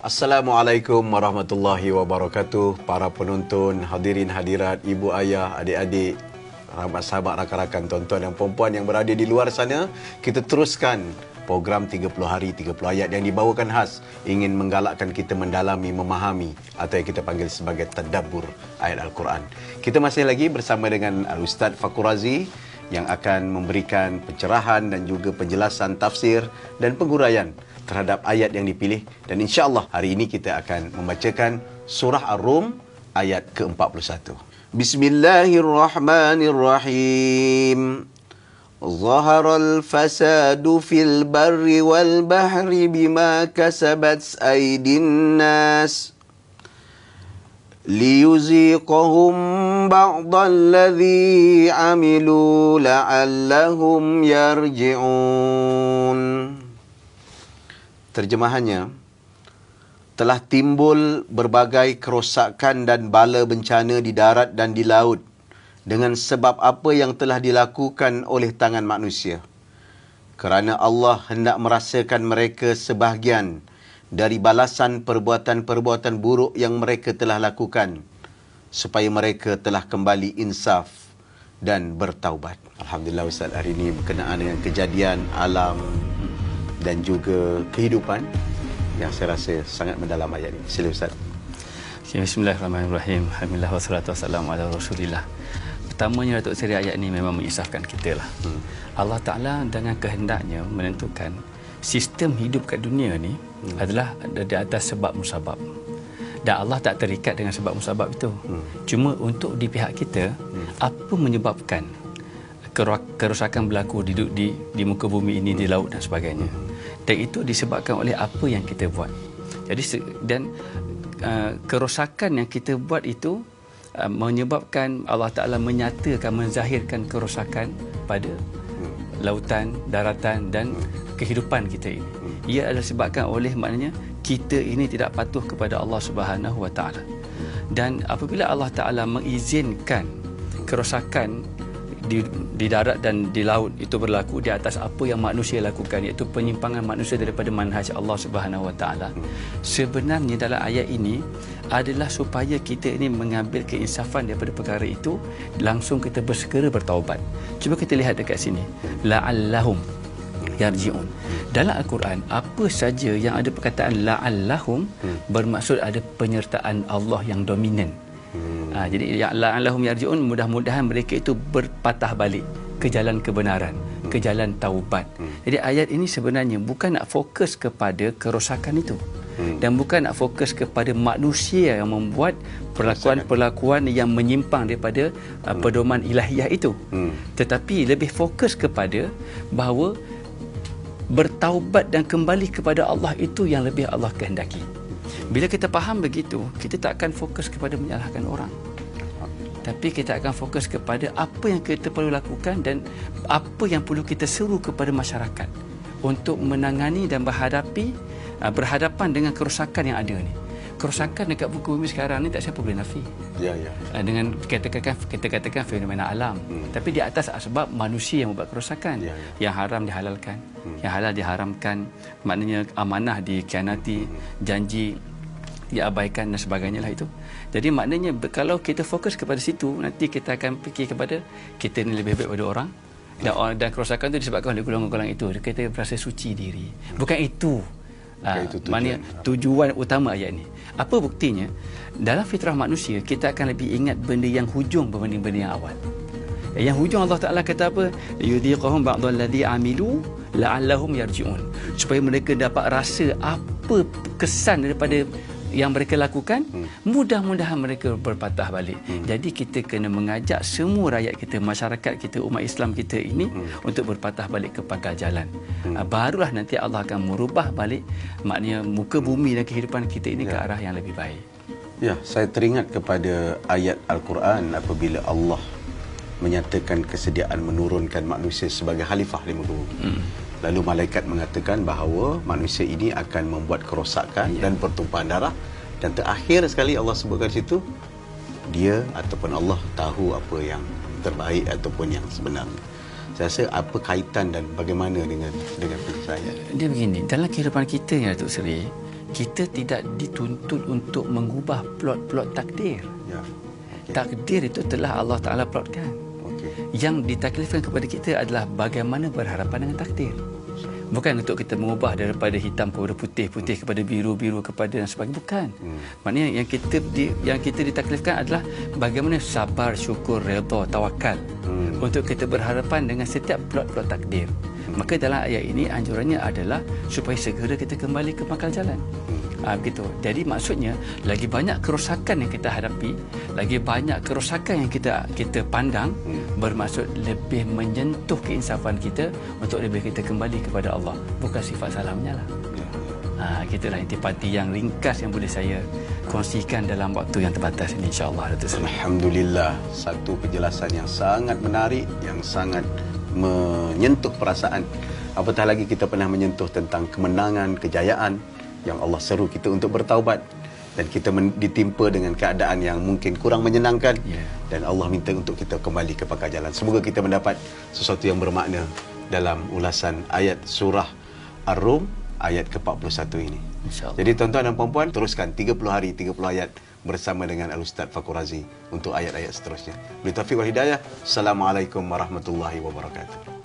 Assalamualaikum warahmatullahi wabarakatuh. Para penonton, hadirin hadirat, ibu ayah, adik-adik, sahabat rakan-rakan, tuan-tuan dan puan-puan yang berada di luar sana, kita teruskan program 30 hari 30 ayat yang dibawakan khas ingin menggalakkan kita mendalami, memahami atau yang kita panggil sebagai tadabbur ayat Al-Quran. Kita masih lagi bersama dengan Al-Ustaz Fakhur Razi yang akan memberikan pencerahan dan juga penjelasan tafsir dan penguraian terhadap ayat yang dipilih, dan insya-Allah hari ini kita akan membacakan surah Ar-Rum ayat ke-41. Bismillahirrahmanirrahim. Zaharal fasadu fil barri wal bahri bima kasabat aydin nas liyuziqahum ba'dalladzi amilu la'allahum yarji'un. Terjemahannya, telah timbul berbagai kerosakan dan bala bencana di darat dan di laut dengan sebab apa yang telah dilakukan oleh tangan manusia. Kerana Allah hendak merasakan mereka sebahagian dari balasan perbuatan-perbuatan buruk yang mereka telah lakukan, supaya mereka telah kembali insaf dan bertaubat. Alhamdulillah Ustaz, hari ini berkenaan dengan kejadian alam dan juga kehidupan yang saya rasa sangat mendalam ayat ini. Sila Ustaz. Bismillahirrahmanirrahim. Alhamdulillah wassalatu wassalamu ala Rasulillah. Pertamanya Datuk Seri, ayat ini memang mengisahkan kita lah. Allah Ta'ala dengan kehendaknya menentukan sistem hidup kat dunia ni adalah di atas sebab musabab. Dan Allah tak terikat dengan sebab musabab itu. Cuma untuk di pihak kita, apa menyebabkan kerosakan berlaku di muka bumi ini, di laut dan sebagainya. Dan itu disebabkan oleh apa yang kita buat. Jadi kerosakan yang kita buat itu menyebabkan Allah Ta'ala menyatakan, menzahirkan kerosakan pada lautan, daratan dan kehidupan kita ini. Ia adalah disebabkan oleh, maknanya kita ini tidak patuh kepada Allah Subhanahu Wa Ta'ala. Dan apabila Allah Ta'ala mengizinkan kerosakan di darat dan di laut itu berlaku di atas apa yang manusia lakukan, iaitu penyimpangan manusia daripada manhaj Allah Subhanahu Wa Ta'ala, sebenarnya dalam ayat ini adalah supaya kita ini mengambil keinsafan daripada perkara itu, langsung kita bersegera bertaubat. Cuba kita lihat dekat sini, la'allahum yarji'un. Dalam Al-Quran, apa saja yang ada perkataan la'allahum, bermaksud ada penyertaan Allah yang dominan. Jadi la'allahum yarji'un, mudah-mudahan mereka itu berpatah balik ke jalan kebenaran, ke jalan taubat. Jadi ayat ini sebenarnya bukan nak fokus kepada kerosakan itu, dan bukan nak fokus kepada manusia yang membuat perlakuan-perlakuan yang menyimpang daripada pedoman ilahiyah itu, tetapi lebih fokus kepada bahawa bertaubat dan kembali kepada Allah itu yang lebih Allah kehendaki. Bila kita faham begitu, kita tak akan fokus kepada menyalahkan orang, tapi kita akan fokus kepada apa yang kita perlu lakukan dan apa yang perlu kita seru kepada masyarakat untuk menangani dan berhadapan dengan kerosakan yang ada ni. Kerosakan dekat buku bumi sekarang ni tak siapa boleh nafi. Dengan kita katakan fenomena alam, tapi di atas sebab manusia yang membuat kerosakan. Yang haram dihalalkan, yang halal diharamkan, maknanya amanah dikhianati, janji diabaikan dan sebagainya lah itu. Jadi maknanya kalau kita fokus kepada situ, nanti kita akan fikir kepada kita ni lebih baik pada orang, dan kerosakan itu disebabkan oleh golongan-golongan itu. Kita berasa suci diri. Bukan itu. Maknanya tujuan utama ayat ini. Apa buktinya? Dalam fitrah manusia, kita akan lebih ingat benda yang hujung berbanding benda yang awal. Yang hujung Allah Ta'ala kata apa? Yudhiqahum ba'dalladzi amilu la'allahum yarji'un. Supaya mereka dapat rasa apa kesan daripada yang mereka lakukan, mudah-mudahan mereka berpatah balik. Jadi kita kena mengajak semua rakyat kita, masyarakat kita, umat Islam kita ini untuk berpatah balik ke pangkal jalan. Barulah nanti Allah akan merubah balik, maknanya muka bumi dan kehidupan kita ini ke arah yang lebih baik. Ya, saya teringat kepada ayat Al-Quran apabila Allah menyatakan kesediaan menurunkan manusia sebagai khalifah di muka bumi. Lalu malaikat mengatakan bahawa manusia ini akan membuat kerosakan dan pertumpahan darah, dan terakhir sekali Allah sebutkan situ, dia ataupun Allah tahu apa yang terbaik ataupun yang sebenarnya. Saya rasa apa kaitan dan bagaimana dengan penyelesaian? Dia begini, dalam kehidupan kita ya Datuk Seri, kita tidak dituntut untuk mengubah plot-plot takdir. Ya. Takdir itu telah Allah Ta'ala plotkan. Yang ditaklifkan kepada kita adalah bagaimana berhadapan dengan takdir. Bukan untuk kita mengubah daripada hitam kepada putih, putih kepada biru, biru kepada dan sebagainya. Bukan. Maknanya yang kita ditaklifkan adalah bagaimana sabar, syukur, redha, tawakal untuk kita berhadapan dengan setiap plot-plot takdir. Maka dalam ayat ini anjurannya adalah supaya segera kita kembali ke pangkal jalan. Begitu. Jadi maksudnya lagi banyak kerosakan yang kita hadapi, lagi banyak kerosakan yang kita pandang, bermaksud lebih menyentuh keinsafan kita untuk lebih kita kembali kepada Allah, bukan sifat salah menyalah. Gitulah intipati yang ringkas yang boleh saya kongsikan dalam waktu yang terbatas ini, insya-Allah. Alhamdulillah, satu penjelasan yang sangat menarik, yang sangat menyentuh perasaan. Apatah lagi kita pernah menyentuh tentang kemenangan, kejayaan yang Allah seru kita untuk bertaubat, dan kita ditimpa dengan keadaan yang mungkin kurang menyenangkan, dan Allah minta untuk kita kembali ke pangkal jalan. Semoga kita mendapat sesuatu yang bermakna dalam ulasan ayat surah Ar-Rum ayat ke-41 ini. Jadi tuan-tuan dan puan-puan, teruskan 30 hari 30 ayat bersama dengan Al-Ustaz Fakhur Razi untuk ayat-ayat seterusnya. Billahi taufiq wal hidayah. Assalamualaikum warahmatullahi wabarakatuh.